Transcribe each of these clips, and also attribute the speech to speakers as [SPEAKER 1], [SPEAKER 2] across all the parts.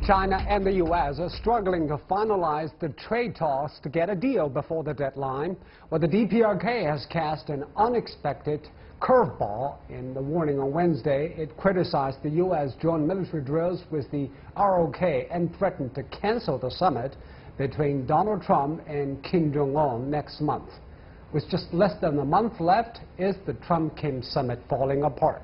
[SPEAKER 1] China and the U.S. are struggling to finalize the trade talks to get a deal before the deadline. Well, the DPRK has cast an unexpected curveball in the warning on Wednesday. It criticized the U.S. joint military drills with the ROK and threatened to cancel the summit between Donald Trump and Kim Jong next month. With just less than a month left, is the Trump-Kim summit falling apart?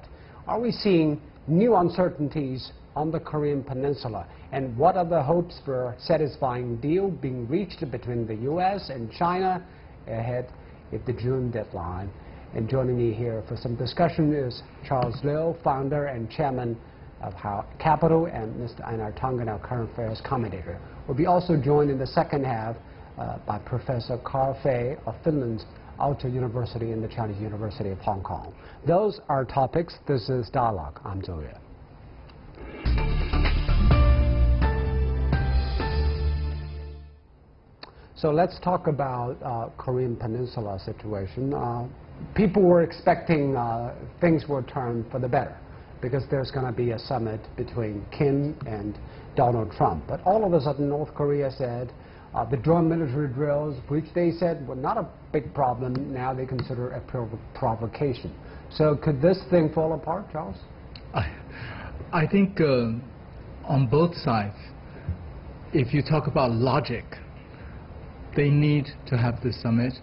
[SPEAKER 1] Are we seeing new uncertainties on the Korean Peninsula? And what are the hopes for a satisfying deal being reached between the U.S. and China ahead of the June deadline? And joining me here for some discussion is Charles Liu, founder and chairman of Capital, and Mr. Einar Tangen, our current affairs commentator. We'll be also joined in the second half by Professor Carl Fei of Finland's Aalto University and the Chinese University of Hong Kong. Those are topics. This is Dialogue. I'm Zhou Yue. So let's talk about Korean Peninsula situation. People were expecting things will turn for the better because there's going to be a summit between Kim and Donald Trump. But all of a sudden, North Korea said the joint military drills, which they said were not a big problem, now they consider a provocation. So could this thing fall apart, Charles?
[SPEAKER 2] I think on both sides, if you talk about logic, they need to have the summit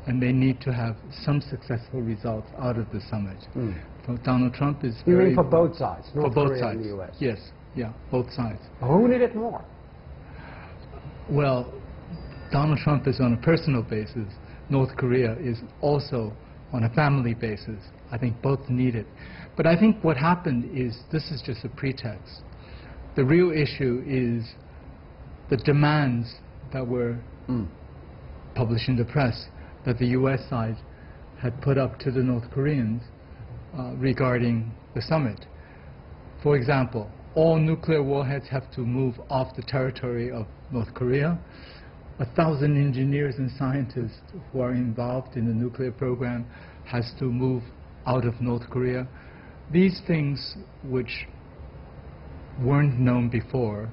[SPEAKER 2] and they need to have some successful results out of the summit. So Donald Trump is
[SPEAKER 1] You mean for both sides, North
[SPEAKER 2] for both
[SPEAKER 1] Korea
[SPEAKER 2] sides.
[SPEAKER 1] and the U.S.?
[SPEAKER 2] Yes, yeah, both sides.
[SPEAKER 1] Who needed more?
[SPEAKER 2] Well, Donald Trump is on a personal basis. North Korea is also on a family basis. I think both need it. But I think what happened is this is just a pretext. The real issue is the demands that were published in the press that the U.S. side had put up to the North Koreans regarding the summit. For example, all nuclear warheads have to move off the territory of North Korea. 1,000 engineers and scientists who are involved in the nuclear program has to move out of North Korea. These things which weren't known before,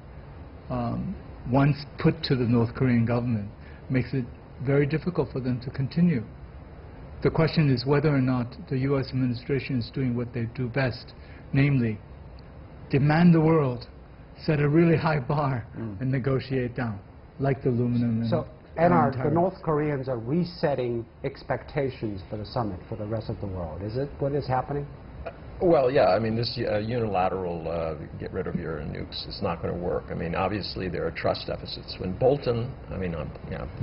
[SPEAKER 2] once put to the North Korean government, makes it very difficult for them to continue. The question is whether or not the U.S. administration is doing what they do best, namely, demand the world, set a really high bar, and negotiate down, like the aluminum and
[SPEAKER 1] So, Einar, the North Koreans are resetting expectations for the summit for the rest of the world. Is it what is happening?
[SPEAKER 3] Well, yeah, I mean, this unilateral get rid of your nukes is not going to work. I mean, obviously there are trust deficits. When Bolton,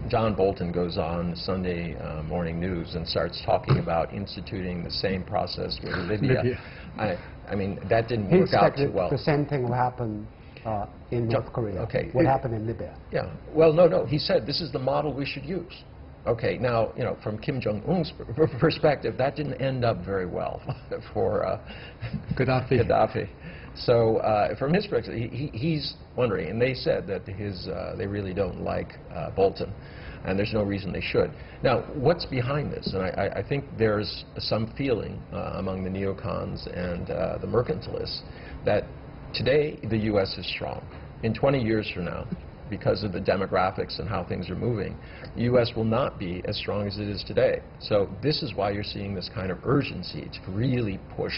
[SPEAKER 3] John Bolton goes on Sunday morning news and starts talking about instituting the same process with Libya. I mean, that didn't work out too well.
[SPEAKER 1] The same thing will happen in North Korea.
[SPEAKER 3] Okay.
[SPEAKER 1] What happened in Libya?
[SPEAKER 3] Yeah. Well, no. He said this is the model we should use. Okay, now, from Kim Jong-un's perspective, that didn't end up very well for Gaddafi. So from his perspective, he's wondering, and they said that they really don't like Bolton, and there's no reason they should. Now, what's behind this? And I think there's some feeling among the neocons and the mercantilists that today the U.S. is strong. In 20 years from now, because of the demographics and how things are moving, the U.S. will not be as strong as it is today. So this is why you're seeing this kind of urgency to really push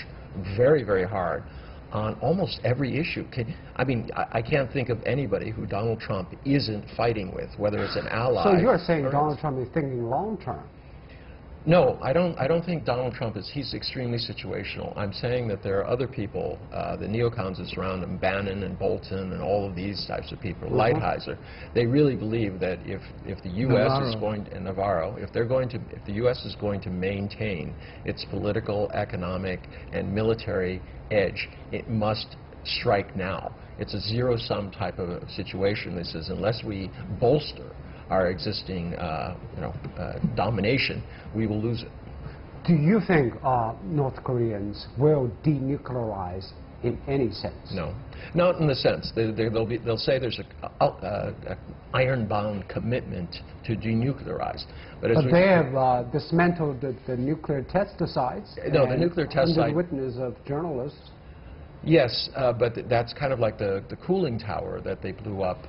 [SPEAKER 3] very, very hard on almost every issue. I can't think of anybody who Donald Trump isn't fighting with, whether it's an ally.
[SPEAKER 1] So you're saying Donald Trump is thinking long term?
[SPEAKER 3] No, I don't think Donald Trump is. He's extremely situational. I'm saying that there are other people, the neocons that surround him, Bannon and Bolton and all of these types of people, Lighthizer. They really believe that if the U.S. is going to, and Navarro, if the U.S. is going to maintain its political, economic, and military edge, it must strike now. It's a zero-sum type of situation. This is unless we bolster our existing domination, we will lose it.
[SPEAKER 1] Do you think North Koreans will denuclearize in any sense?
[SPEAKER 3] No, not in the sense. They'll say there's an iron-bound commitment to denuclearize. But
[SPEAKER 1] they have dismantled the nuclear test sites.
[SPEAKER 3] No, the nuclear test site.
[SPEAKER 1] Under the witness of journalists.
[SPEAKER 3] Yes, but that's kind of like the cooling tower that they blew up,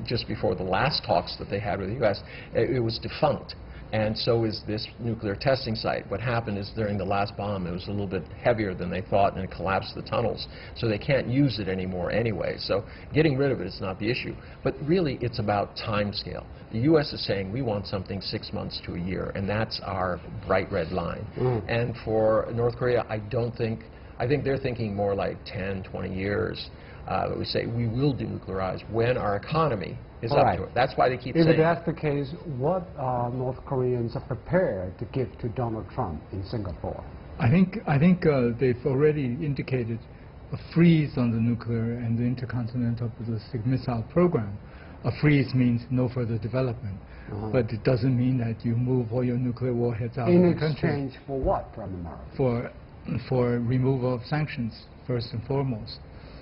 [SPEAKER 3] just before the last talks that they had with the U.S. It was defunct, and so is this nuclear testing site. What happened is during the last bomb, it was a little bit heavier than they thought, and it collapsed the tunnels, so they can't use it anymore anyway. So getting rid of it is not the issue, but really it's about time scale. The U.S. is saying we want something 6 months to a year, and that's our bright red line. And for North Korea, I think they're thinking more like 10, 20 years. We say we will denuclearize when our economy is up to it. That's why they keep saying.
[SPEAKER 1] If that's the case, what North Koreans are prepared to give to Donald Trump in Singapore?
[SPEAKER 2] I think they've already indicated a freeze on the nuclear and the intercontinental ballistic missile program. A freeze means no further development, but it doesn't mean that you move all your nuclear warheads out of the country.
[SPEAKER 1] In exchange for what from America?
[SPEAKER 2] For removal of sanctions, first and foremost.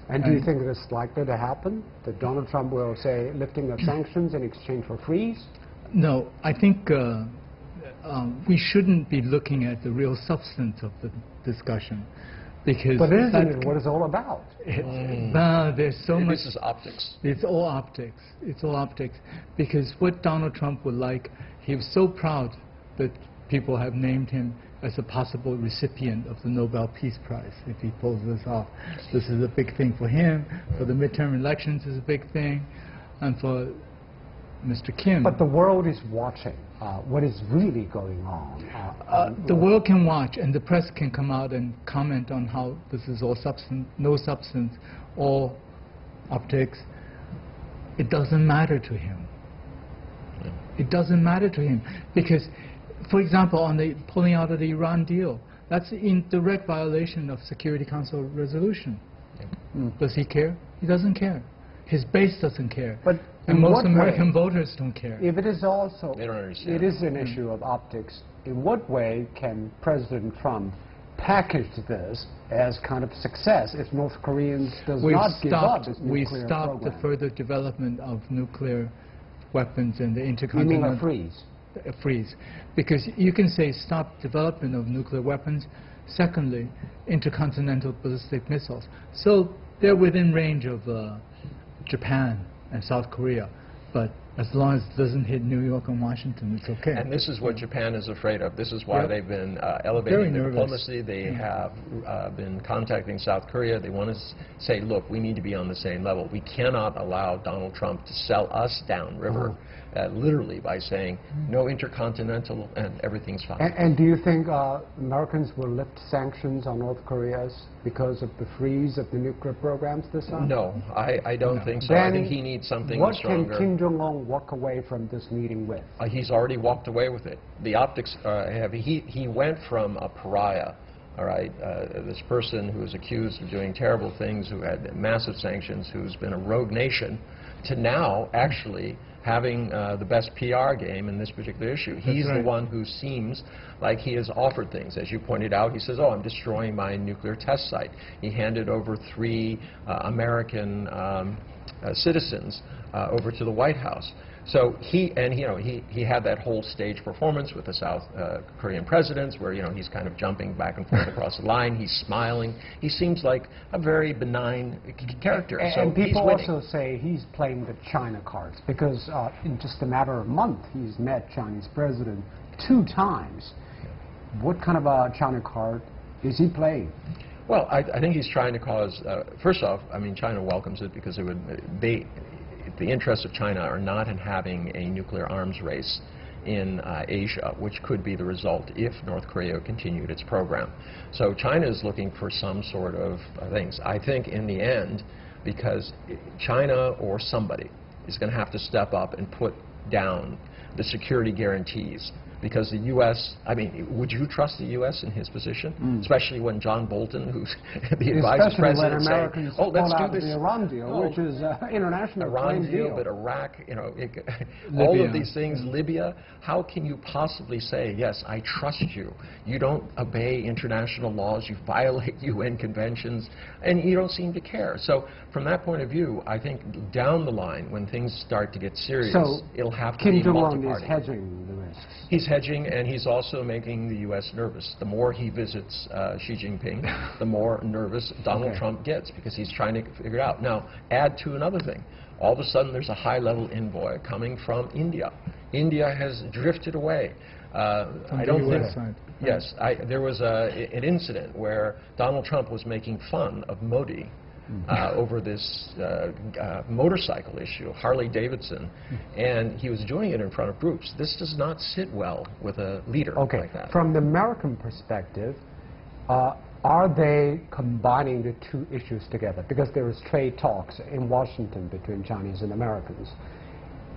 [SPEAKER 1] And do you think it's likely to happen, that Donald Trump will say lifting of sanctions in exchange for freeze?
[SPEAKER 2] No, I think we shouldn't be looking at the real substance of the discussion. Because
[SPEAKER 1] but isn't it what it's all about?
[SPEAKER 2] There's so much.
[SPEAKER 3] This is optics.
[SPEAKER 2] It's all optics. It's all optics. Because what Donald Trump would like, he was so proud that people have named him as a possible recipient of the Nobel Peace Prize if he pulls this off. This is a big thing for him. For the midterm elections is a big thing. And for Mr. Kim.
[SPEAKER 1] But the world is watching what is really going on.
[SPEAKER 2] The world can watch, and the press can come out and comment on how this is all substance, no substance, all optics. It doesn't matter to him. It doesn't matter to him because, for example, on the pulling out of the Iran deal, that's in direct violation of Security Council resolution. Does he care? He doesn't care. His base doesn't care.
[SPEAKER 1] But
[SPEAKER 2] and most American voters don't care.
[SPEAKER 1] If it is also,
[SPEAKER 3] they don't understand.
[SPEAKER 1] It is an issue of optics. In what way can President Trump package this as kind of success if North Koreans does not give up this nuclear program?
[SPEAKER 2] We stopped the further development of nuclear weapons and the intercontinental.
[SPEAKER 1] You mean a freeze?
[SPEAKER 2] A freeze. Because you can say stop development of nuclear weapons. Secondly, intercontinental ballistic missiles. So they're within range of Japan and South Korea, but as long as it doesn't hit New York and Washington, it's okay.
[SPEAKER 3] And this is what Japan is afraid of. This is why they've been elevating their diplomacy. They have been contacting South Korea. They want to say, look, we need to be on the same level. We cannot allow Donald Trump to sell us downriver, literally by saying no intercontinental and everything's fine.
[SPEAKER 1] And do you think Americans will lift sanctions on North Korea because of the freeze of the nuclear programs this time?
[SPEAKER 3] No, I don't think so.
[SPEAKER 1] Then
[SPEAKER 3] I think he needs something stronger.
[SPEAKER 1] What can Kim Jong-un walk away from this meeting with?
[SPEAKER 3] He's already walked away with it. The optics he went from a pariah, all right, this person who was accused of doing terrible things, who had massive sanctions, who's been a rogue nation, to now actually having the best PR game in this particular issue. He's the one who seems like he has offered things. As you pointed out, he says, oh, I'm destroying my nuclear test site. He handed over 3 American citizens over to the White House. So he had that whole stage performance with the South Korean presidents where, he's kind of jumping back and forth across the line. He's smiling. He seems like a very benign character.
[SPEAKER 1] And people also say he's playing the China cards because in just a matter of a month he's met Chinese president 2 times. What kind of a China card is he playing?
[SPEAKER 3] Well, I think he's trying to cause, first off, I mean, China welcomes it because the interests of China are not in having a nuclear arms race in Asia, which could be the result if North Korea continued its program. So China is looking for some sort of things. I think in the end, because China or somebody is going to have to step up and put down the security guarantees. Because the U.S., I mean, would you trust the U.S. in his position? Especially when John Bolton, who's the advisor president, saying, oh, let's do this.
[SPEAKER 1] The Iran deal, which is international
[SPEAKER 3] Iran deal, but Iraq, all of these things, Libya, how can you possibly say, yes, I trust you? You don't obey international laws, you violate UN conventions, and you don't seem to care. So from that point of view, I think down the line, when things start to get serious, it'll have to be multi-party.
[SPEAKER 1] Kim Jong-un is hedging the risk. interests.
[SPEAKER 3] He's hedging, and he's also making the U.S. nervous. The more he visits Xi Jinping, the more nervous Donald Trump gets, because he's trying to figure it out. Now, add to another thing. All of a sudden, there's a high-level envoy coming from India. India has drifted away. I don't think. Yes, there was an incident where Donald Trump was making fun of Modi over this motorcycle issue, Harley Davidson, and he was doing it in front of groups. This does not sit well with a leader like that.
[SPEAKER 1] From the American perspective, are they combining the two issues together? Because there is trade talks in Washington between Chinese and Americans,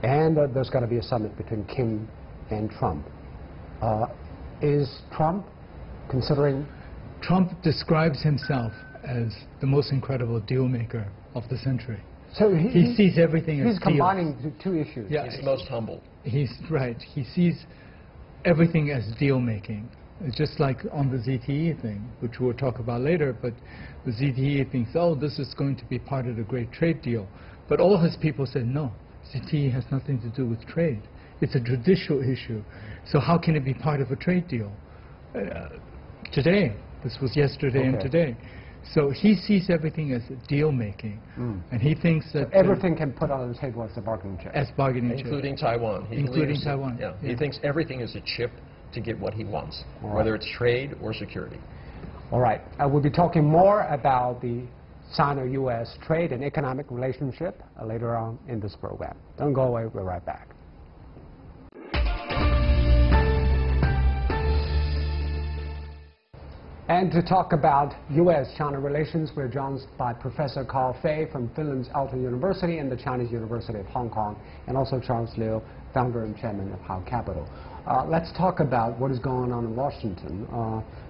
[SPEAKER 1] and there's going to be a summit between Kim and Trump. Is Trump considering...
[SPEAKER 2] Trump describes himself as the most incredible deal maker of the century.
[SPEAKER 1] So
[SPEAKER 2] he sees everything as
[SPEAKER 1] he's combining the two issues.
[SPEAKER 2] Yeah,
[SPEAKER 3] he's the most humble.
[SPEAKER 2] He's right. He sees everything as deal making. It's just like on the ZTE thing, which we'll talk about later, but the ZTE thinks, oh, this is going to be part of the great trade deal. But all his people said, no, ZTE has nothing to do with trade. It's a judicial issue. So how can it be part of a trade deal? Today, this was yesterday and today. So he sees everything as deal making, and he thinks that
[SPEAKER 1] so everything can put on the table as a bargaining chip.
[SPEAKER 2] As bargaining chip,
[SPEAKER 3] including Taiwan.
[SPEAKER 2] Including Taiwan.
[SPEAKER 3] Yeah. He thinks everything is a chip to get what he wants, whether it's trade or security.
[SPEAKER 1] All right. We'll be talking more about the Sino-U.S. trade and economic relationship later on in this program. Don't go away. We're right back. And to talk about U.S.-China relations, we're joined by Professor Carl Fei from Finland's Aalto University and the Chinese University of Hong Kong, and also Charles Liu, founder and chairman of How Capital. Let's talk about what is going on in Washington.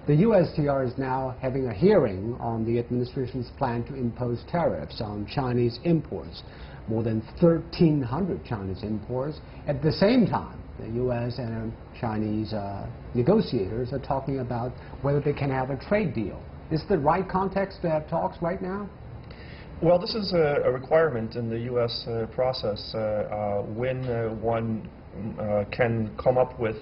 [SPEAKER 1] The USTR is now having a hearing on the administration's plan to impose tariffs on Chinese imports, more than 1,300 Chinese imports. At the same time, the U.S. and Chinese negotiators are talking about whether they can have a trade deal. Is the right context to have talks right now?
[SPEAKER 4] Well, this is a requirement in the U.S. process when one can come up with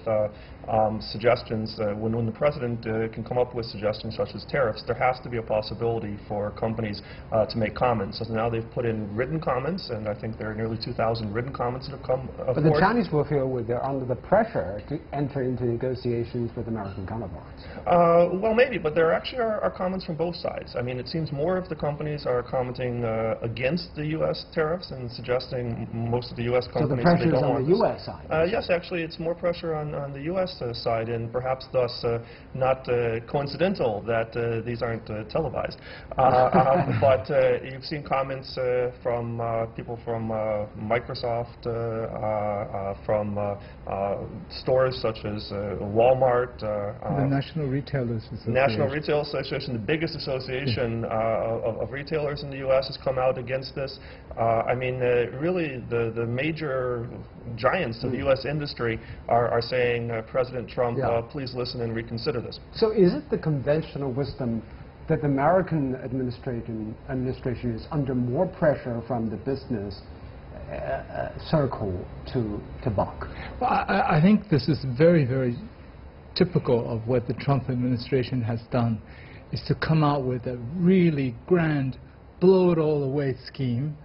[SPEAKER 4] suggestions, when the president can come up with suggestions such as tariffs, there has to be a possibility for companies to make comments. So now they've put in written comments, and I think there are nearly 2,000 written comments that have come forward.
[SPEAKER 1] But the Chinese will feel they're under the pressure to enter into negotiations with American counterparts.
[SPEAKER 4] Well, maybe, but there actually are comments from both sides. I mean, it seems more if the companies are commenting against the U.S. tariffs and suggesting most of the U.S. companies.
[SPEAKER 1] So the pressure is on the U.S. side?
[SPEAKER 4] Yes, actually, it's more pressure on the U.S. side, and perhaps thus not coincidental that these aren't televised. But you've seen comments from people from Microsoft, from stores such as Walmart,
[SPEAKER 2] the National Retailers Association.
[SPEAKER 4] National Retail Association, the biggest association of retailers in the U.S., has come out against this. I mean, really, the major giants of the U.S. industry are saying, President Trump, please listen and reconsider this.
[SPEAKER 1] So is it the conventional wisdom that the American administration is under more pressure from the business circle to buck?
[SPEAKER 2] Well, I think this is very, very typical of what the Trump administration has done, is to come out with a really grand, blow it all away scheme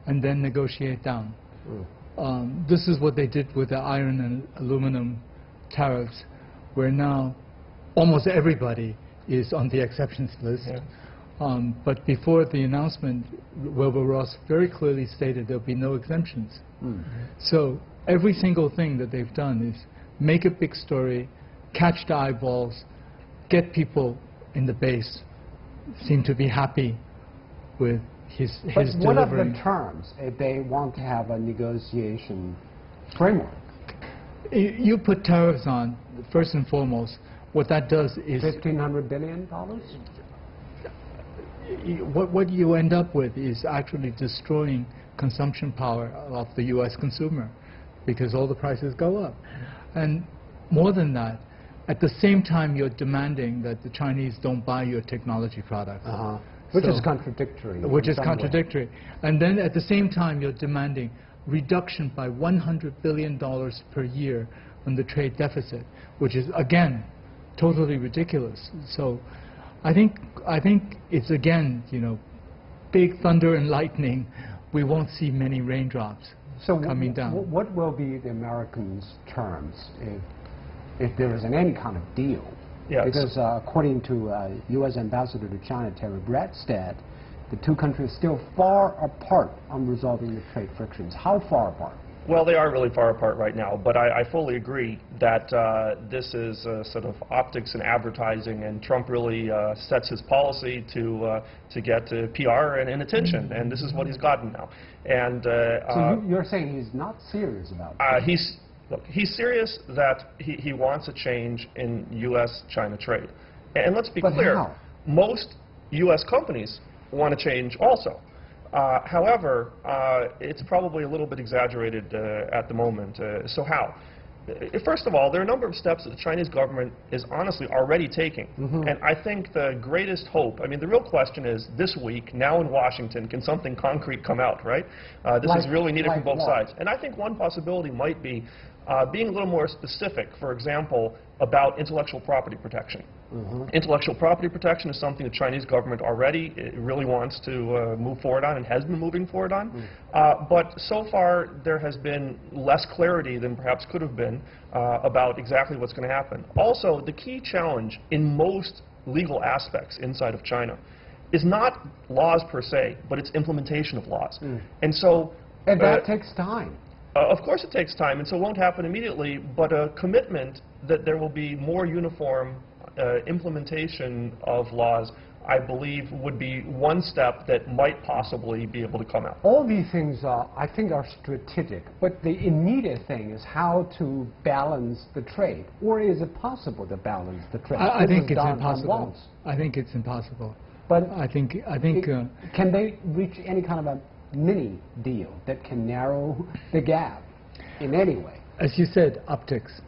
[SPEAKER 2] and then negotiate down. This is what they did with the iron and aluminum tariffs, where now almost everybody is on the exceptions list. But before the announcement, Wilbur Ross very clearly stated there'll be no exemptions. So every single thing that they've done is make a big story, catch the eyeballs, get people in the base, seem to be happy with his
[SPEAKER 1] But what are
[SPEAKER 2] delivering.
[SPEAKER 1] the terms if they want to have a negotiation framework?
[SPEAKER 2] You put tariffs on, first and foremost, what that does is...
[SPEAKER 1] $1,500 billion?
[SPEAKER 2] What you end up with is actually destroying consumption power of the U.S. consumer, because all the prices go up. And more than that, at the same time you're demanding that the Chinese don't buy your technology products.
[SPEAKER 1] Which is contradictory.
[SPEAKER 2] Which is contradictory. And then at the same time you're demanding reduction by $100 billion per year on the trade deficit, which is, again, totally ridiculous. So I think it's, again, big thunder and lightning. We won't see many raindrops coming down.
[SPEAKER 1] What will be the Americans' terms if there isn't any kind of deal?
[SPEAKER 4] Yes.
[SPEAKER 1] Because according to U.S. Ambassador to China, Terry Bradstad, the two countries are still far apart on resolving the trade frictions. How far apart?
[SPEAKER 4] Well, they are really far apart right now, but I fully agree that this is sort of optics and advertising, and Trump really sets his policy to get PR and attention, and this is what he's gotten now. And
[SPEAKER 1] so you're saying he's not serious about it?
[SPEAKER 4] He's serious that he wants a change in U.S.-China trade. And let's be clear,
[SPEAKER 1] how?
[SPEAKER 4] Most U.S. companies want to change also. However, it's probably a little bit exaggerated at the moment. So how? First of all, there are a number of steps that the Chinese government is honestly already taking. And I think the greatest hope, I mean, the real question is, this week, now in Washington, can something concrete come out, right? This is really needed from both sides. And I think one possibility might be being a little more specific, for example, about intellectual property protection. Intellectual property protection is something the Chinese government already really wants to move forward on and has been moving forward on. But so far, there has been less clarity than perhaps could have been about exactly what's going to happen. Also, the key challenge in most legal aspects inside of China is not laws per se, but it's implementation of laws. And so...
[SPEAKER 1] And that takes time.
[SPEAKER 4] Of course it takes time, and so it won't happen immediately, but a commitment that there will be more uniform implementation of laws, I believe, would be one step that might possibly be able to come out.
[SPEAKER 1] All these things, I think, are strategic, but the immediate thing is how to balance the trade. Or is it possible to balance the trade?
[SPEAKER 2] I think it's impossible. I think it's impossible.
[SPEAKER 1] But
[SPEAKER 2] I think
[SPEAKER 1] can they reach any kind of a mini deal that can narrow the gap in any way?
[SPEAKER 2] As you said, optics.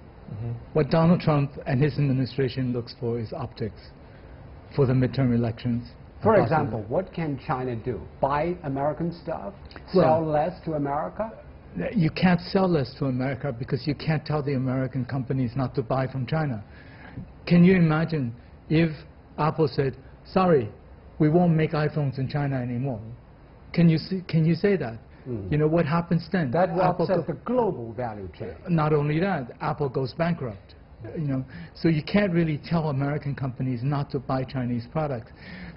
[SPEAKER 2] What Donald Trump and his administration looks for is optics for the midterm elections.
[SPEAKER 1] For example, what can China do? Buy American stuff? Sell less to America?
[SPEAKER 2] You can't sell less to America because you can't tell the American companies not to buy from China. Can you imagine if Apple said, sorry, we won't make iPhones in China anymore? Can you say that? You know what happens then?
[SPEAKER 1] That will upset the global value chain.
[SPEAKER 2] Not only that, Apple goes bankrupt. So you can't really tell American companies not to buy Chinese products.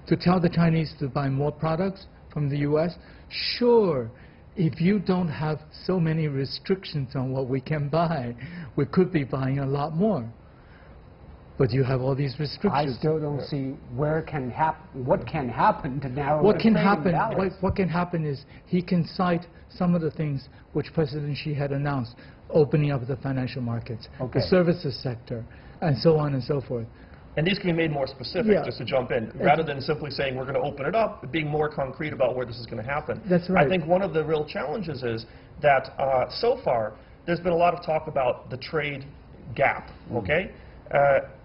[SPEAKER 2] To tell the Chinese to buy more products from the U.S., sure, if you don't have so many restrictions on what we can buy, we could be buying a lot more. But you have all these restrictions.
[SPEAKER 1] I still don't see what can happen to narrow
[SPEAKER 2] what
[SPEAKER 1] the
[SPEAKER 2] can
[SPEAKER 1] trading
[SPEAKER 2] happen?
[SPEAKER 1] balance.
[SPEAKER 2] What can happen is he can cite some of the things which President Xi had announced, opening up the financial markets, the services sector, and so on and so forth.
[SPEAKER 4] And these can be made more specific, just to jump in, rather than simply saying we're going to open it up, being more concrete about where this is going to happen.
[SPEAKER 2] That's right.
[SPEAKER 4] I think one of the real challenges is that so far there's been a lot of talk about the trade gap, okay?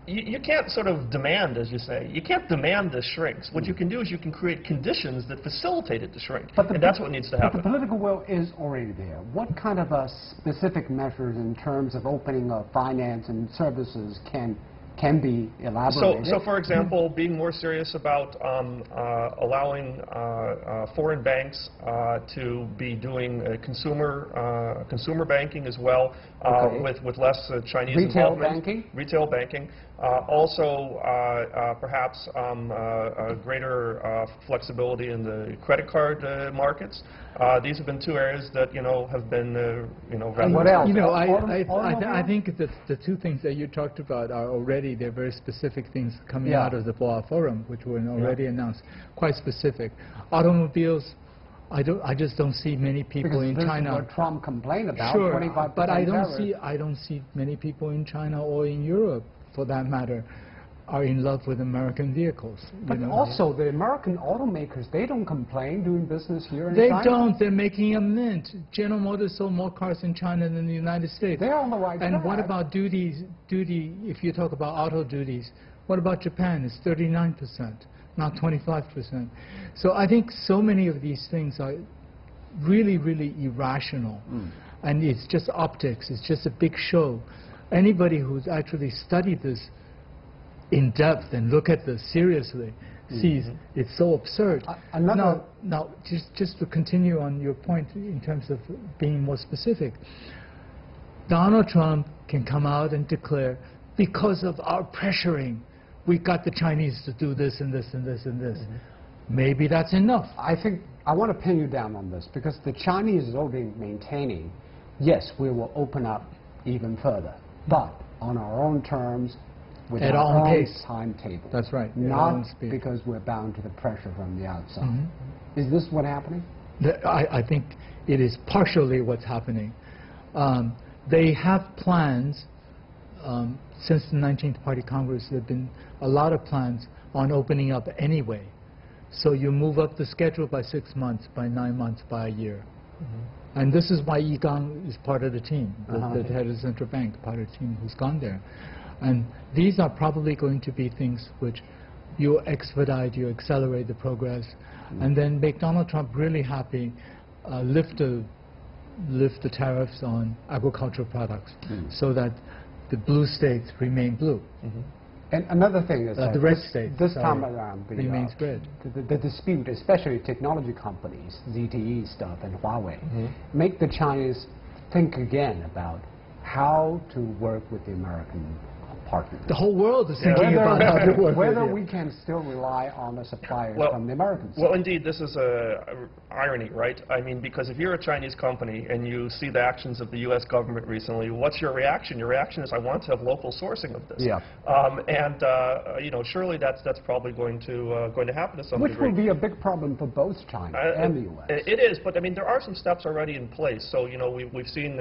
[SPEAKER 4] You can't sort of demand, as you say, you can't demand this shrinks. What you can do is you can create conditions that facilitate it to shrink, and that's what needs to happen.
[SPEAKER 1] But the political will is already there. What kind of specific measures in terms of opening up finance and services can be elaborated?
[SPEAKER 4] So for example, being more serious about allowing foreign banks to be doing consumer banking as well, with less Chinese involvement. Retail banking. Also, perhaps greater flexibility in the credit card markets. These have been two areas that have been rather.
[SPEAKER 1] What else?
[SPEAKER 2] I think that the two things that you talked about are already they're very specific things coming out of the Boa Forum, which were already announced, quite specific. Automobiles. I just don't see many people in China.
[SPEAKER 1] What Trump complained about.
[SPEAKER 2] Sure,
[SPEAKER 1] 25%
[SPEAKER 2] but I don't see many people in China or in Europe, for that matter, are in love with American vehicles.
[SPEAKER 1] But also the American automakers, they don't complain doing business here in China.
[SPEAKER 2] They don't. They're making a mint. General Motors sold more cars in China than the United States.
[SPEAKER 1] They're on the right track.
[SPEAKER 2] And what about duties? If you talk about auto duties, what about Japan? It's 39%, not 25%. So I think so many of these things are really, really irrational. And it's just optics. It's just a big show. Anybody who's actually studied this in depth and look at this seriously sees it's so absurd. Now, just to continue on your point in terms of being more specific, Donald Trump can come out and declare, because of our pressuring, we got the Chinese to do this and this and this and this. Maybe that's enough.
[SPEAKER 1] I think I want to pin you down on this, because the Chinese is already maintaining, yes, we will open up even further, but on our own terms, with
[SPEAKER 2] at
[SPEAKER 1] our
[SPEAKER 2] own
[SPEAKER 1] own
[SPEAKER 2] pace.
[SPEAKER 1] timetable.
[SPEAKER 2] That's right.
[SPEAKER 1] Not because we're bound to the pressure from the outside. Is this what's happening?
[SPEAKER 2] I think it is partially what's happening. They have plans, since the 19th Party Congress, there have been a lot of plans on opening up anyway. So you move up the schedule by 6 months, by 9 months, by a year. And this is why Yi Gang is part of the team, the head of the central bank, part of the team who's gone there. And these are probably going to be things which you expedite, you accelerate the progress, and then make Donald Trump really happy, lift the tariffs on agricultural products so that the blue states remain blue.
[SPEAKER 1] And another thing is that
[SPEAKER 2] the red states
[SPEAKER 1] this time around
[SPEAKER 2] remains red.
[SPEAKER 1] The dispute, especially technology companies, ZTE stuff and Huawei, make the Chinese think again about how to work with the American partners.
[SPEAKER 2] The whole world is thinking about how to work
[SPEAKER 1] whether
[SPEAKER 2] with
[SPEAKER 1] we can still rely on the suppliers
[SPEAKER 4] Well,
[SPEAKER 1] from the Americans.
[SPEAKER 4] Well, indeed, this is a irony, right? I mean, because if you're a Chinese company and you see the actions of the U.S. government recently, what's your reaction? Your reaction is, I want to have local sourcing of this.
[SPEAKER 1] Yeah.
[SPEAKER 4] You know, surely that's probably going to happen to some
[SPEAKER 1] Which
[SPEAKER 4] degree.
[SPEAKER 1] will be a big problem for both China and the U.S.
[SPEAKER 4] It is, but I mean, there are some steps already in place. So, you know, we've seen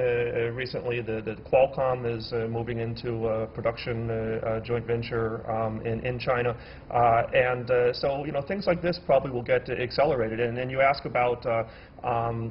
[SPEAKER 4] recently the Qualcomm is moving into production joint venture in China, so, you know, things like this probably will get accelerated. And you ask about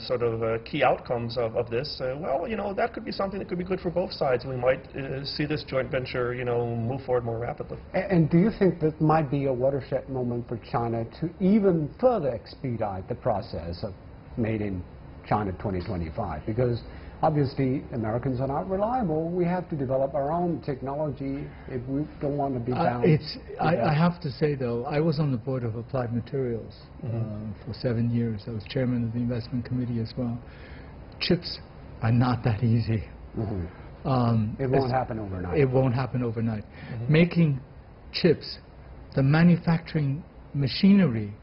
[SPEAKER 4] sort of key outcomes of this. Well, you know, that could be something that could be good for both sides. We might see this joint venture, you know, move forward more rapidly.
[SPEAKER 1] And do you think that might be a watershed moment for China to even further expedite the process of Made in China 2025? Because obviously Americans are not reliable. We have to develop our own technology if we don't want to be bound.
[SPEAKER 2] I have to say, though, I was on the board of Applied Materials for 7 years. I was chairman of the investment committee as well. Chips are not that easy.
[SPEAKER 1] It won't happen overnight.
[SPEAKER 2] It won't happen overnight. Making chips, the manufacturing machinery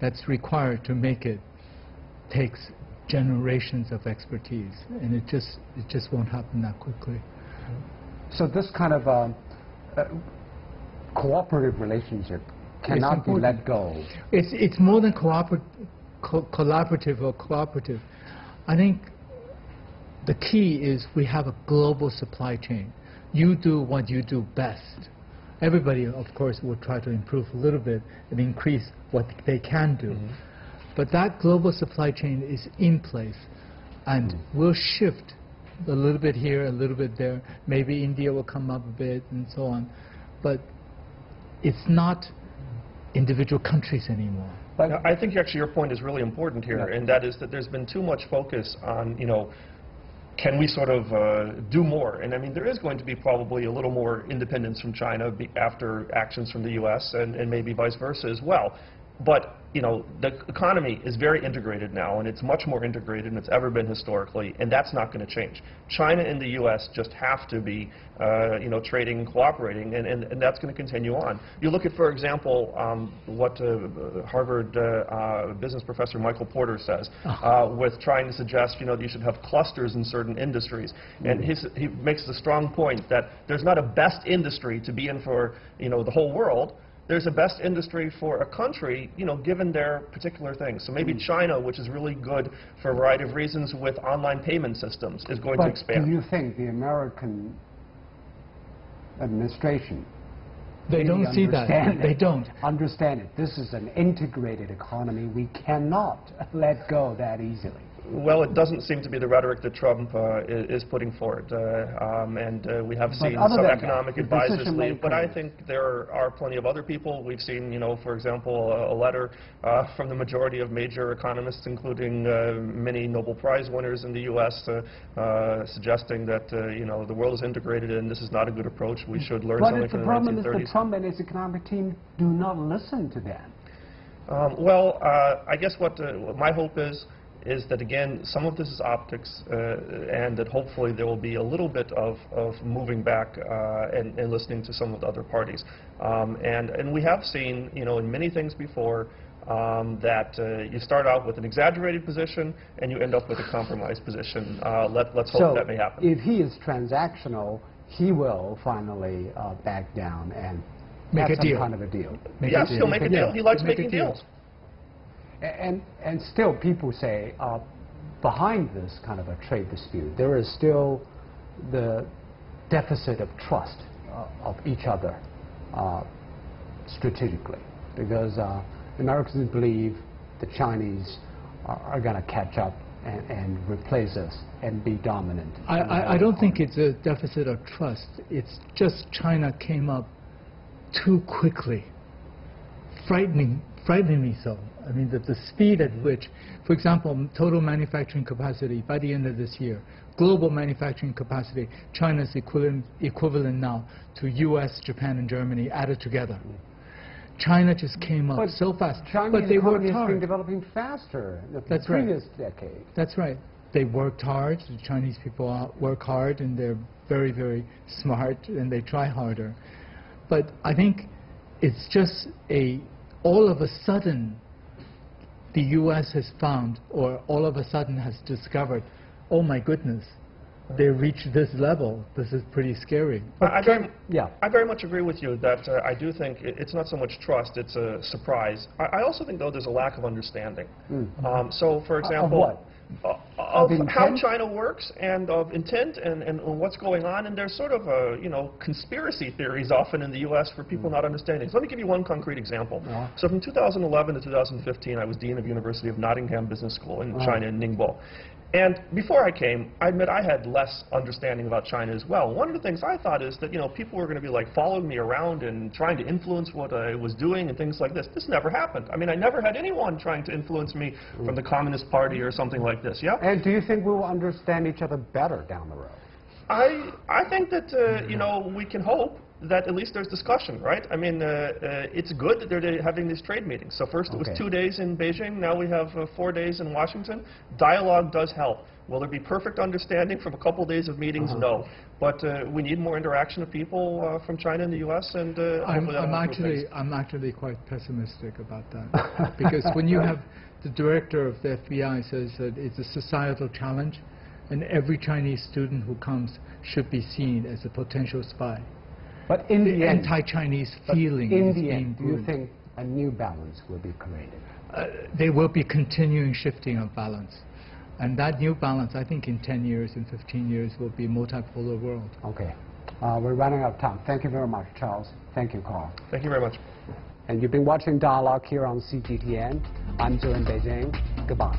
[SPEAKER 2] that's required to make it takes generations of expertise, and it just won't happen that quickly.
[SPEAKER 1] So this kind of cooperative relationship cannot be let go.
[SPEAKER 2] It's more than collaborative or cooperative. I think the key is we have a global supply chain. You do what you do best. Everybody, of course, will try to improve a little bit and increase what they can do. But that global supply chain is in place, and we'll shift a little bit here, a little bit there. Maybe India will come up a bit and so on. But it's not individual countries anymore.
[SPEAKER 4] But I think actually your point is really important here, and that is that there's been too much focus on, you know, can we sort of do more? And I mean, there is going to be probably a little more independence from China after actions from the U.S. and maybe vice versa as well. But, you know, the economy is very integrated now, and it's much more integrated than it's ever been historically, and that's not going to change. China and the U.S. just have to be, you know, trading and cooperating, and that's going to continue on. You look at, for example, what Harvard business professor Michael Porter says, with trying to suggest, you know, that you should have clusters in certain industries. And he makes the strong point that there's not a best industry to be in for, you know, the whole world. There's a best industry for a country, you know, given their particular things. So maybe China, which is really good for a variety of reasons with online payment systems, is going to expand.
[SPEAKER 1] Do you think the American administration
[SPEAKER 2] They don't see that. They don't
[SPEAKER 1] understand it? This is an integrated economy. We cannot let go that easily.
[SPEAKER 4] Well, it doesn't seem to be the rhetoric that Trump is putting forward. We have seen some economic advisors leave, but I think there are plenty of other people. We've seen, for example, a letter from the majority of major economists, including many Nobel Prize winners in the U.S., suggesting that, the world is integrated and this is not a good approach. We should learn something from the 1930s. But the problem is that Trump
[SPEAKER 1] and his economic team do not listen to that.
[SPEAKER 4] I guess what my hope is that, again, some of this is optics, and that hopefully there will be a little bit of moving back and listening to some of the other parties. And we have seen, in many things before, that you start out with an exaggerated position and you end up with a compromised position. Let's hope that may happen.
[SPEAKER 1] If he is transactional, he will finally back down and
[SPEAKER 2] make a deal.
[SPEAKER 1] Some kind of a deal.
[SPEAKER 4] Yes, he'll make a deal. He likes making deals.
[SPEAKER 1] And still, people say, behind this kind of a trade dispute, there is still the deficit of trust of each other strategically, because Americans believe the Chinese are going to catch up and replace us and be dominant.
[SPEAKER 2] I don't think it's a deficit of trust. It's just China came up too quickly, frighteningly so. I mean, the speed at which, for example, total manufacturing capacity by the end of this year, global manufacturing capacity, China's equivalent now to US, Japan, and Germany added together. China just came up so fast.
[SPEAKER 1] But they worked hard. Been developing faster in the previous decade.
[SPEAKER 2] That's right. They worked hard. The Chinese people work hard, and they're very, very smart, and they try harder. But I think it's just all of a sudden, the U.S. has found, or all of a sudden has discovered, oh my goodness, they reached this level. This is pretty scary.
[SPEAKER 4] I very much agree with you that I do think it's not so much trust, it's a surprise. I also think, though, there's a lack of understanding. So, for example, of how China works and of intent and what's going on, and there's sort of conspiracy theories often in the U.S. for people not understanding. So let me give you one concrete example. So from 2011 to 2015, I was Dean of University of Nottingham Business School in China, in Ningbo. And before I came, I admit I had less understanding about China as well. One of the things I thought is that, people were going to be like following me around and trying to influence what I was doing and things like this. This never happened. I mean, I never had anyone trying to influence me from the Communist Party or something like this, yeah?
[SPEAKER 1] And do you think we will understand each other better down the road?
[SPEAKER 4] I think that, we can hope that at least there's discussion, right? I mean, it's good that they're having these trade meetings. So first it was 2 days in Beijing, now we have 4 days in Washington. Dialogue does help. Will there be perfect understanding from a couple days of meetings? No. But we need more interaction of people from China and the U.S. and
[SPEAKER 2] I'm actually quite pessimistic about that. Because when you have the director of the FBI says that it's a societal challenge and every Chinese student who comes should be seen as a potential spy.
[SPEAKER 1] But in the end,
[SPEAKER 2] anti-Chinese feeling
[SPEAKER 1] in the end, do you think a new balance will be created?
[SPEAKER 2] There will be continuing shifting of balance. And that new balance, I think in 10 years, in 15 years, will be a multipolar world.
[SPEAKER 1] Okay. We're running out of time. Thank you very much, Charles. Thank you, Carl.
[SPEAKER 4] Thank you very much.
[SPEAKER 1] And you've been watching Dialogue here on CGTN. I'm Joe in Beijing. Goodbye.